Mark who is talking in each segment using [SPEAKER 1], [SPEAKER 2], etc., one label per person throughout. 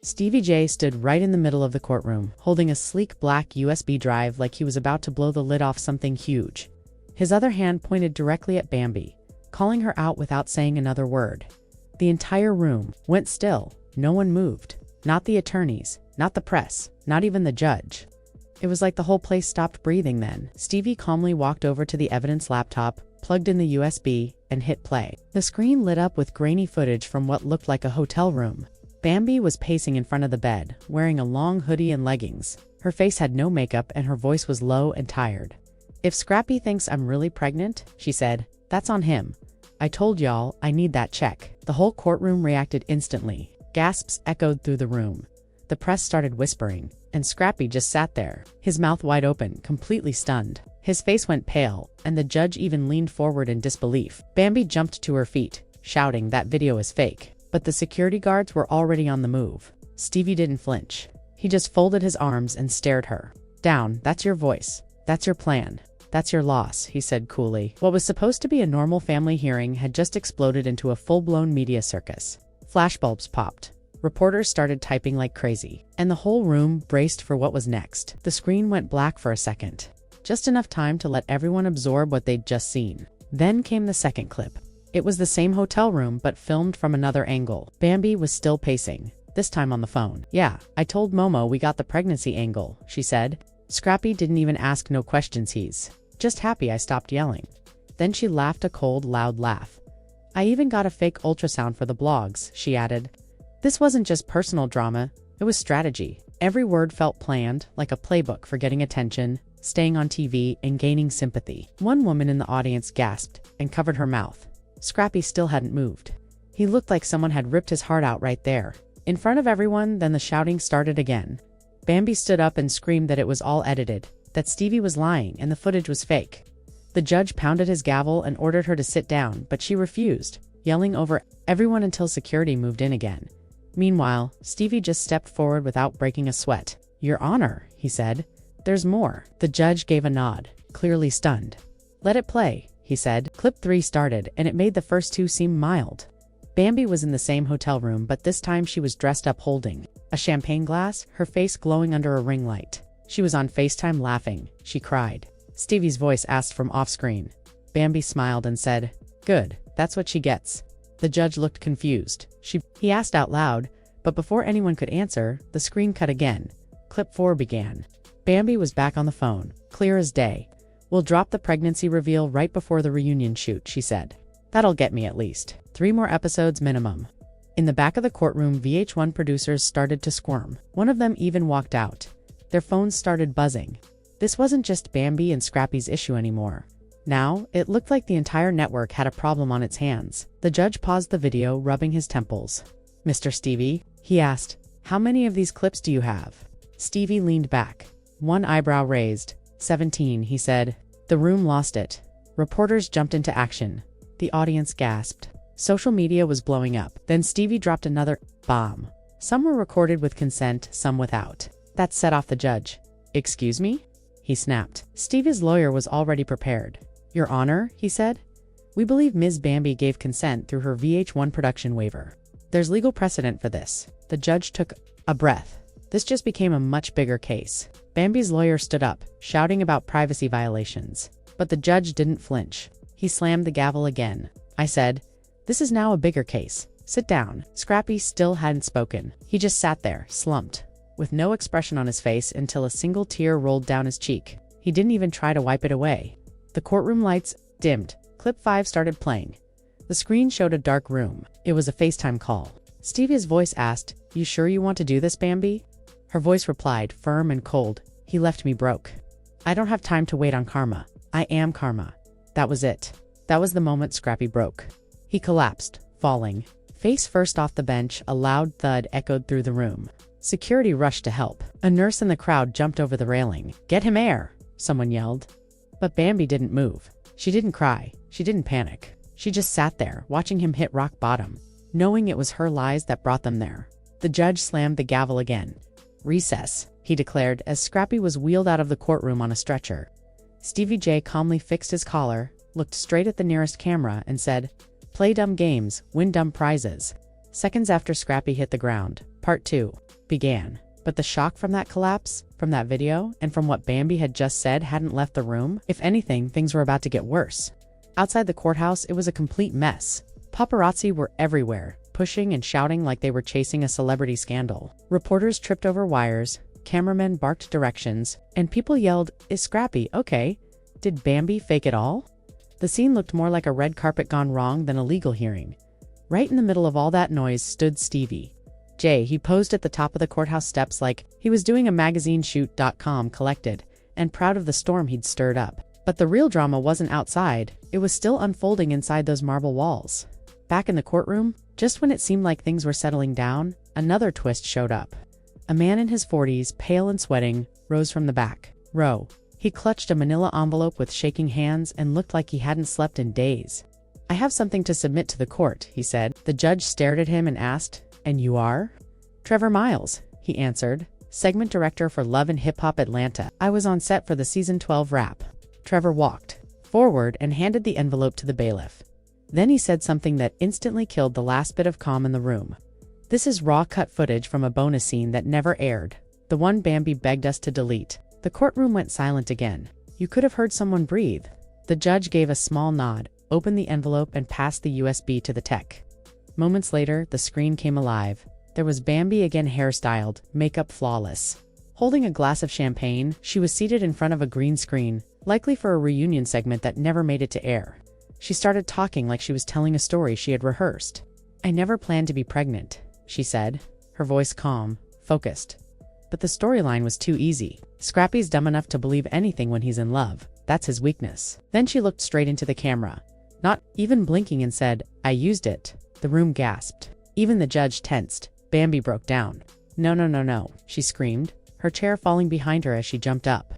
[SPEAKER 1] Stevie J stood right in the middle of the courtroom, holding a sleek black USB drive like he was about to blow the lid off something huge. His other hand pointed directly at Bambi, calling her out without saying another word. The entire room went still. No one moved. Not the attorneys, not the press, not even the judge. It was like the whole place stopped breathing then. Stevie calmly walked over to the evidence laptop, plugged in the USB, and hit play. The screen lit up with grainy footage from what looked like a hotel room. Bambi was pacing in front of the bed, wearing a long hoodie and leggings. Her face had no makeup and her voice was low and tired. "If Scrappy thinks I'm really pregnant," she said, "that's on him. I told y'all I need that check." The whole courtroom reacted instantly. Gasps echoed through the room. The press started whispering, and Scrappy just sat there, his mouth wide open, completely stunned. His face went pale, and the judge even leaned forward in disbelief. Bambi jumped to her feet, shouting that video is fake. But the security guards were already on the move. Stevie didn't flinch. He just folded his arms and stared her down. "That's your voice. That's your plan. That's your loss," he said coolly. What was supposed to be a normal family hearing had just exploded into a full-blown media circus. Flashbulbs popped. Reporters started typing like crazy, and the whole room braced for what was next. The screen went black for a second, just enough time to let everyone absorb what they'd just seen. Then came the second clip. It was the same hotel room, but filmed from another angle. Bambi was still pacing, this time on the phone. "Yeah, I told Momo we got the pregnancy angle," she said. Scrappy didn't even ask no questions. He's just happy I stopped yelling. Then she laughed a cold, loud laugh. "I even got a fake ultrasound for the blogs," she added. This wasn't just personal drama, it was strategy. Every word felt planned, like a playbook for getting attention, staying on TV, and gaining sympathy. One woman in the audience gasped and covered her mouth. Scrappy still hadn't moved. He looked like someone had ripped his heart out right there, in front of everyone. Then the shouting started again. Bambi stood up and screamed that it was all edited, that Stevie was lying and the footage was fake. The judge pounded his gavel and ordered her to sit down, but she refused, yelling over everyone until security moved in again. Meanwhile, Stevie just stepped forward without breaking a sweat. "Your Honor," he said, "there's more." The judge gave a nod, clearly stunned. "Let it play," he said. Clip 3 started, and it made the first two seem mild. Bambi was in the same hotel room, but this time she was dressed up holding a champagne glass, her face glowing under a ring light. She was on FaceTime laughing. She cried. Stevie's voice asked from off-screen. Bambi smiled and said, "Good, that's what she gets." The judge looked confused. He asked out loud, but before anyone could answer, the screen cut again. Clip 4 began. Bambi was back on the phone, clear as day. "We'll drop the pregnancy reveal right before the reunion shoot," she said. "That'll get me at least 3 more episodes minimum." In the back of the courtroom, VH1 producers started to squirm. One of them even walked out. Their phones started buzzing. This wasn't just Bambi and Scrappy's issue anymore. Now, it looked like the entire network had a problem on its hands. The judge paused the video, rubbing his temples. "Mr. Stevie," he asked, "how many of these clips do you have?" Stevie leaned back, one eyebrow raised. 17, he said. The room lost it. Reporters jumped into action. The audience gasped. Social media was blowing up. Then Stevie dropped another bomb. Some were recorded with consent, some without. That set off the judge. "Excuse me?" he snapped. Stevie's lawyer was already prepared. "Your Honor," he said, "we believe Ms. Bambi gave consent through her VH1 production waiver. There's legal precedent for this." The judge took a breath. This just became a much bigger case. Bambi's lawyer stood up, shouting about privacy violations. But the judge didn't flinch. He slammed the gavel again. "I said, this is now a bigger case. Sit down." Scrappy still hadn't spoken. He just sat there, slumped, with no expression on his face until a single tear rolled down his cheek. He didn't even try to wipe it away. The courtroom lights dimmed. Clip 5 started playing. The screen showed a dark room. It was a FaceTime call. Stevie's voice asked, "You sure you want to do this, Bambi?" Her voice replied, firm and cold, "He left me broke. I don't have time to wait on karma. I am karma." That was it. That was the moment Scrappy broke. He collapsed, falling. Face first off the bench, a loud thud echoed through the room. Security rushed to help. A nurse in the crowd jumped over the railing. "Get him air!" someone yelled. But Bambi didn't move. She didn't cry. She didn't panic. She just sat there, watching him hit rock bottom, knowing it was her lies that brought them there. The judge slammed the gavel again. "Recess," he declared as Scrappy was wheeled out of the courtroom on a stretcher. Stevie J calmly fixed his collar, looked straight at the nearest camera, and said, "Play dumb games, win dumb prizes." Seconds after Scrappy hit the ground, Part 2 began. But the shock from that collapse, from that video, and from what Bambi had just said hadn't left the room. If anything, things were about to get worse. Outside the courthouse, it was a complete mess. Paparazzi were everywhere, pushing and shouting like they were chasing a celebrity scandal. Reporters tripped over wires, cameramen barked directions, and people yelled, "Is Scrappy okay? Did Bambi fake it all?" The scene looked more like a red carpet gone wrong than a legal hearing. Right in the middle of all that noise stood Stevie J. He posed at the top of the courthouse steps like he was doing a magazine shoot. Collected and proud of the storm he'd stirred up. But the real drama wasn't outside, it was still unfolding inside those marble walls. Back in the courtroom, just when it seemed like things were settling down, another twist showed up. A man in his 40s, pale and sweating, rose from the back row. He clutched a manila envelope with shaking hands and looked like he hadn't slept in days. "I have something to submit to the court," he said. The judge stared at him and asked, "And you are?" "Trevor Miles," he answered, "segment director for Love and Hip Hop Atlanta. I was on set for the season 12 wrap." Trevor walked forward and handed the envelope to the bailiff. Then he said something that instantly killed the last bit of calm in the room. "This is raw cut footage from a bonus scene that never aired. The one Bambi begged us to delete." The courtroom went silent again. You could have heard someone breathe. The judge gave a small nod, opened the envelope, and passed the USB to the tech. Moments later, the screen came alive. There was Bambi again, hairstyled, makeup flawless. Holding a glass of champagne, she was seated in front of a green screen, likely for a reunion segment that never made it to air. She started talking like she was telling a story she had rehearsed. "I never planned to be pregnant," she said, her voice calm, focused. "But the storyline was too easy. Scrappy's dumb enough to believe anything when he's in love. That's his weakness." Then she looked straight into the camera, not even blinking, and said, "I used it." The room gasped. Even the judge tensed. Bambi broke down. "No, no, no, no," she screamed, her chair falling behind her as she jumped up.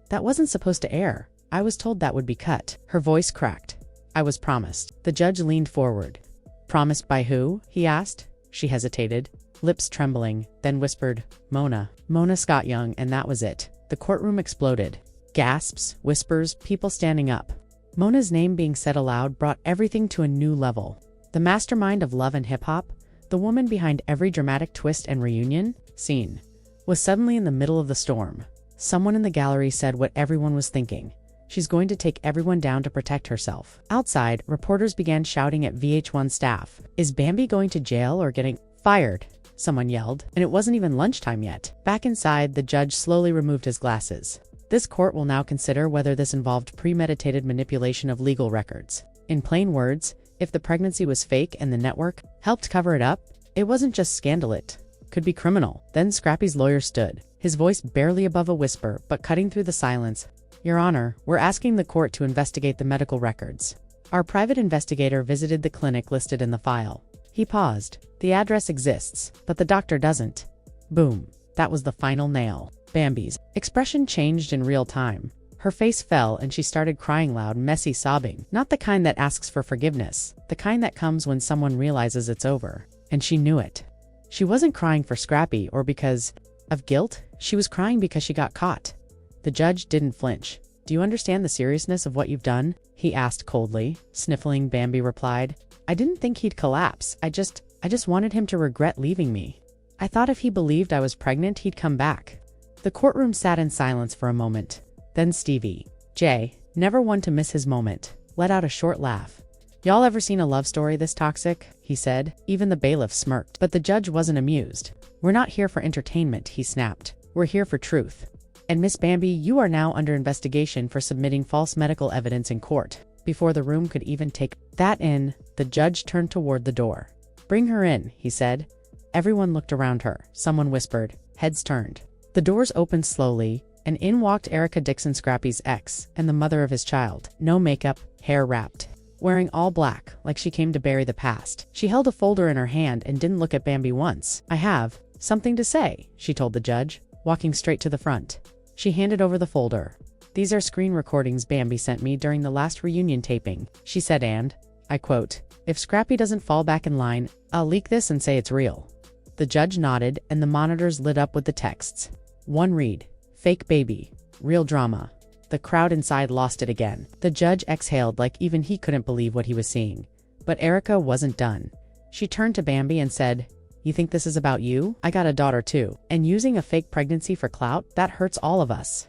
[SPEAKER 1] "That wasn't supposed to air. I was told that would be cut." Her voice cracked. "I was promised." The judge leaned forward. "Promised by who?" he asked. She hesitated, lips trembling, then whispered, "Mona. Mona Scott Young," and that was it. The courtroom exploded. Gasps, whispers, people standing up. Mona's name being said aloud brought everything to a new level. The mastermind of Love and Hip Hop, the woman behind every dramatic twist and reunion scene, was suddenly in the middle of the storm. Someone in the gallery said what everyone was thinking. She's going to take everyone down to protect herself. Outside, reporters began shouting at VH1 staff. "Is Bambi going to jail or getting fired?" someone yelled, and it wasn't even lunchtime yet. Back inside, the judge slowly removed his glasses. "This court will now consider whether this involved premeditated manipulation of legal records. In plain words, if the pregnancy was fake and the network helped cover it up, it wasn't just scandal, it could be criminal." Then Scrappy's lawyer stood, his voice barely above a whisper but cutting through the silence. "Your Honor, we're asking the court to investigate the medical records. Our private investigator visited the clinic listed in the file." He paused. "The address exists, but the doctor doesn't." Boom. That was the final nail. Bambi's expression changed in real time. Her face fell and she started crying loud, messy sobbing. Not the kind that asks for forgiveness, the kind that comes when someone realizes it's over. And she knew it. She wasn't crying for Scrappy or because of guilt, she was crying because she got caught. The judge didn't flinch. "Do you understand the seriousness of what you've done?" he asked coldly. Sniffling, Bambi replied, "I didn't think he'd collapse. I just wanted him to regret leaving me. I thought if he believed I was pregnant, he'd come back." The courtroom sat in silence for a moment. Then Stevie J, never one to miss his moment, let out a short laugh. "Y'all ever seen a love story this toxic?" he said. Even the bailiff smirked. But the judge wasn't amused. "We're not here for entertainment," he snapped. "We're here for truth. And Miss Bambi, you are now under investigation for submitting false medical evidence in court." Before the room could even take that in, the judge turned toward the door. "Bring her in," he said. Everyone looked around her. Someone whispered. Heads turned. The doors opened slowly, and in walked Erica Dixon, Scrappy's ex, and the mother of his child. No makeup, hair wrapped, wearing all black, like she came to bury the past. She held a folder in her hand and didn't look at Bambi once. "I have something to say," she told the judge, walking straight to the front. She handed over the folder. "These are screen recordings Bambi sent me during the last reunion taping," she said, and, I quote, "If Scrappy doesn't fall back in line, I'll leak this and say it's real." The judge nodded, and the monitors lit up with the texts. One read, "Fake baby, real drama." The crowd inside lost it again. The judge exhaled like even he couldn't believe what he was seeing. But Erica wasn't done. She turned to Bambi and said, "You think this is about you? I got a daughter too. And using a fake pregnancy for clout, that hurts all of us.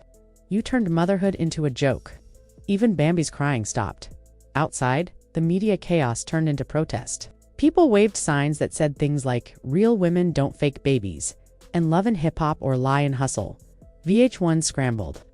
[SPEAKER 1] You turned motherhood into a joke." Even Bambi's crying stopped. Outside, the media chaos turned into protest. People waved signs that said things like, "Real women don't fake babies," and "Love and hip hop or lie and hustle." VH1 scrambled.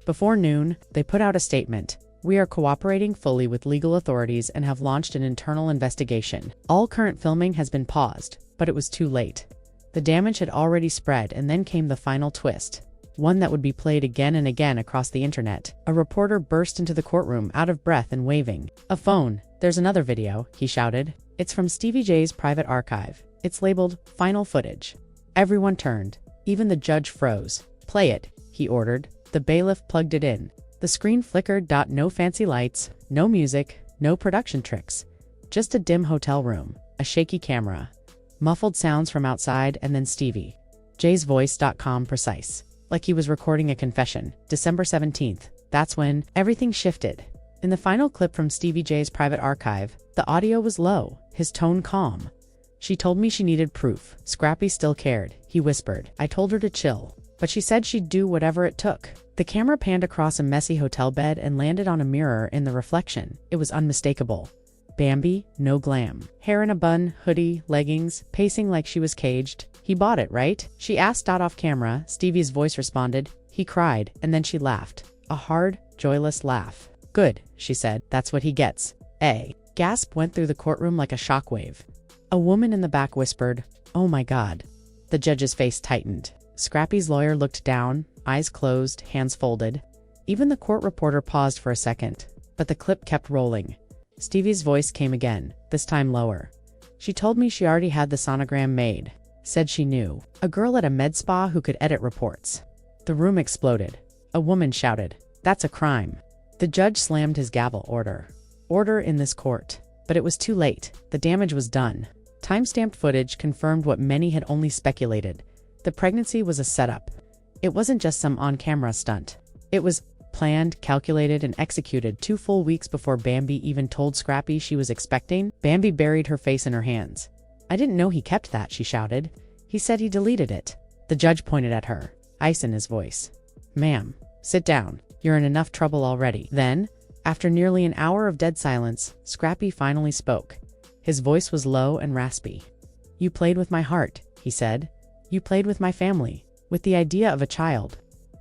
[SPEAKER 1] Before noon, they put out a statement. "We are cooperating fully with legal authorities and have launched an internal investigation. All current filming has been paused," but it was too late. The damage had already spread, and then came the final twist. One that would be played again and again across the internet. A reporter burst into the courtroom, out of breath and waving a phone. "There's another video," he shouted. "It's from Stevie J's private archive. It's labeled Final Footage." Everyone turned. Even the judge froze. "Play it," he ordered. The bailiff plugged it in. The screen flickered. No fancy lights, no music, no production tricks. Just a dim hotel room, a shaky camera, muffled sounds from outside, and then Stevie J's voice. Calm, precise. Like he was recording a confession. December 17th. That's when everything shifted. In the final clip from Stevie J's private archive, the audio was low, his tone calm. "She told me she needed proof. Scrappy still cared," he whispered. "I told her to chill, but she said she'd do whatever it took." The camera panned across a messy hotel bed and landed on a mirror in the reflection. It was unmistakable. Bambi, no glam. Hair in a bun, hoodie, leggings, pacing like she was caged. "He bought it, right?" she asked. Off camera, Stevie's voice responded. "He cried, and then she laughed. A hard, joyless laugh." "Good," she said. "That's what he gets." A gasp went through the courtroom like a shockwave. A woman in the back whispered, "Oh my God." The judge's face tightened. Scrappy's lawyer looked down, eyes closed, hands folded. Even the court reporter paused for a second, but the clip kept rolling. Stevie's voice came again, this time lower. "She told me she already had the sonogram made. Said she knew a girl at a med spa who could edit reports." The room exploded. A woman shouted, "That's a crime." The judge slammed his gavel. Order in this court." But it was too late. The damage was done. Time-stamped footage confirmed what many had only speculated. The pregnancy was a setup. It wasn't just some on-camera stunt. It was planned, calculated, and executed 2 full weeks before Bambi even told Scrappy she was expecting. Bambi buried her face in her hands. "I didn't know he kept that," she shouted. "He said he deleted it." The judge pointed at her, ice in his voice. "Ma'am, sit down. You're in enough trouble already." Then, after nearly an hour of dead silence, Scrappy finally spoke. His voice was low and raspy. "You played with my heart," he said. "You played with my family, with the idea of a child."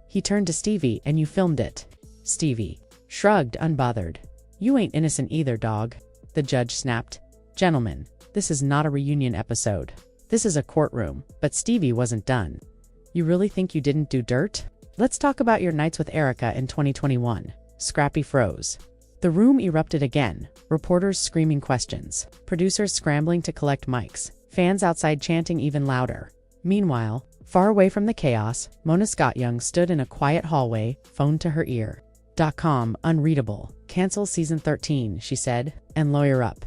[SPEAKER 1] He turned to Stevie. "And you filmed it." Stevie shrugged, unbothered. "You ain't innocent either, dog." The judge snapped. "Gentlemen, this is not a reunion episode. This is a courtroom." But Stevie wasn't done. "You really think you didn't do dirt? Let's talk about your nights with Erica in 2021. Scrappy froze. The room erupted again, reporters screaming questions, producers scrambling to collect mics, fans outside chanting even louder. Meanwhile, far away from the chaos, Mona Scott Young stood in a quiet hallway, phone to her ear. .com, unreadable. "Cancel season 13, she said, "and lawyer up."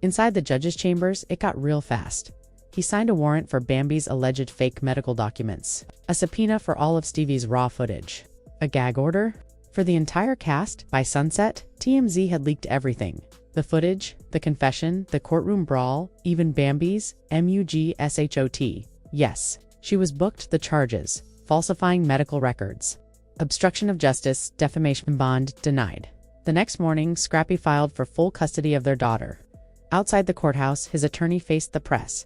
[SPEAKER 1] Inside the judge's chambers, it got real fast. He signed a warrant for Bambi's alleged fake medical documents, a subpoena for all of Stevie's raw footage, a gag order for the entire cast. By sunset, TMZ had leaked everything. The footage, the confession, the courtroom brawl, even Bambi's mugshot. Yes, she was booked. The charges: falsifying medical records, obstruction of justice, defamation. Bond denied. The next morning, Scrappy filed for full custody of their daughter. Outside the courthouse, his attorney faced the press.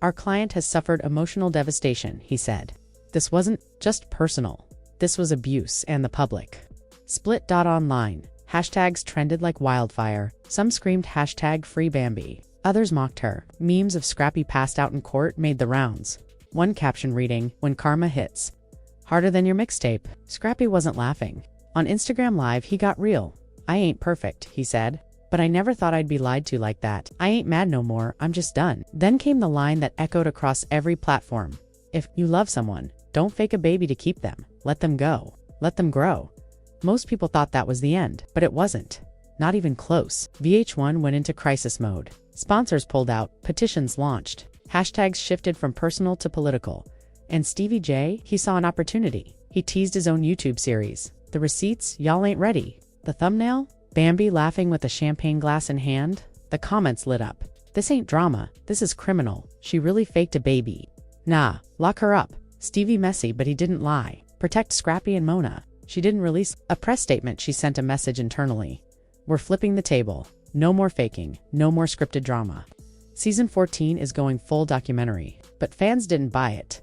[SPEAKER 1] "Our client has suffered emotional devastation," he said. "This wasn't just personal. This was abuse, and the public." Split. Online. Hashtags trended like wildfire. Some screamed hashtag free Bambi. Others mocked her. Memes of Scrappy passed out in court made the rounds. One caption reading, "When karma hits harder than your mixtape." Scrappy wasn't laughing. On Instagram Live, he got real. "I ain't perfect," he said, "but I never thought I'd be lied to like that. I ain't mad no more, I'm just done." Then came the line that echoed across every platform. "If you love someone, don't fake a baby to keep them. Let them go. Let them grow." Most people thought that was the end, but it wasn't. Not even close. VH1 went into crisis mode. Sponsors pulled out, petitions launched, hashtags shifted from personal to political. And Stevie J, he saw an opportunity. He teased his own YouTube series. The receipts, y'all ain't ready. The thumbnail? Bambi laughing with a champagne glass in hand. The comments lit up. This ain't drama, this is criminal. She really faked a baby. Nah, lock her up. Stevie messy, but he didn't lie. Protect Scrappy and Mona. She didn't release a press statement. She sent a message internally. We're flipping the table. No more faking. No more scripted drama. Season 14 is going full documentary, but fans didn't buy it.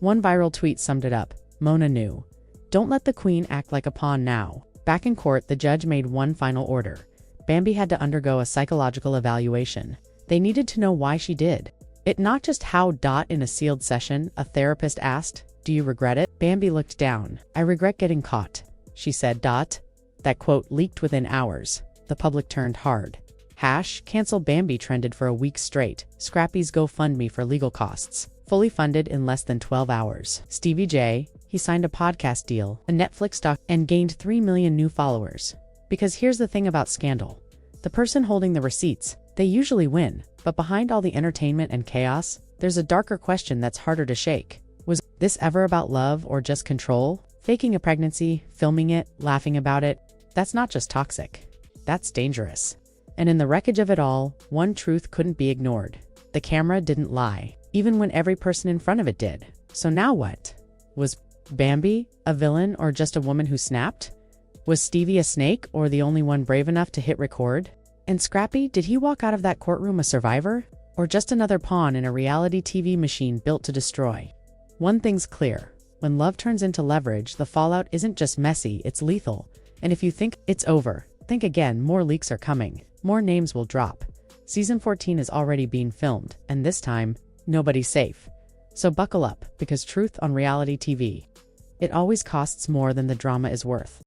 [SPEAKER 1] One viral tweet summed it up. Mona knew. Don't let the queen act like a pawn now. Back in court, the judge made one final order. Bambi had to undergo a psychological evaluation. They needed to know why she did it, not just how. In a sealed session, a therapist asked, "Do you regret it?" Bambi looked down. "I regret getting caught," she said. That quote leaked within hours. The public turned hard. Cancel Bambi trended for a week straight. Scrappy's GoFundMe for legal costs fully funded in less than 12 hours. Stevie J, he signed a podcast deal, a Netflix doc, and gained 3 million new followers. Because here's the thing about scandal. The person holding the receipts, they usually win. But behind all the entertainment and chaos, there's a darker question that's harder to shake. Was this ever about love or just control? Faking a pregnancy, filming it, laughing about it, that's not just toxic. That's dangerous. And in the wreckage of it all, one truth couldn't be ignored. The camera didn't lie, even when every person in front of it did. So now what? Was Bambi a villain or just a woman who snapped? Was Stevie a snake or the only one brave enough to hit record? And Scrappy, did he walk out of that courtroom a survivor? Or just another pawn in a reality TV machine built to destroy? One thing's clear. When love turns into leverage, the fallout isn't just messy, it's lethal. And if you think it's over, think again. More leaks are coming. More names will drop. Season 14 is already being filmed, and this time, nobody's safe. So buckle up, because truth on reality TV, it always costs more than the drama is worth.